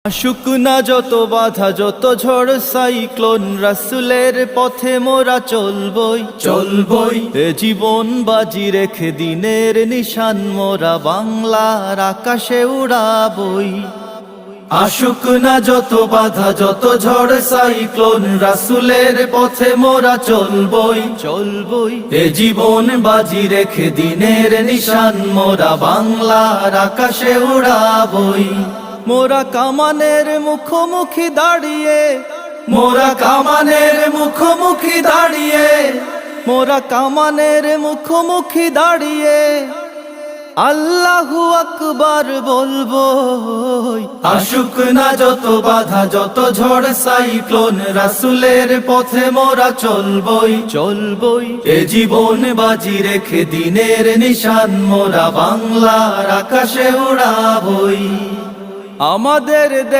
আসুক না যত বাধা যত ঝড় সাইক্লোন, রাসূলের পথে মোরা চলবই চলবই। এ জীবন বাজি রেখে দিনের নিশান মোরা বাংলার আকাশে উড়াবই। আসুক না যত বাধা যত ঝড় সাইক্লোন, রাসূলের পথে মোরা চলবই চলবই। এ জীবন বাজি রেখে দিনের নিশান মোরা বাংলার আকাশে উড়াবই। মোরা কামানের মুখোমুখি দাঁড়িয়ে, মোরা কামানের মুখোমুখি দাঁড়িয়ে, মোরা কামানের মুখোমুখি দাঁড়িয়ে আল্লাহু আকবার বলবো। আসুক না যত বাধা যত ঝড় সাইক্লোন, রাসূলের পথে মোরা চলবই চলবই। এ জীবন বাজি রেখে দিনের নিশান মোরা বাংলার আকাশে উড়াবই। আমাদের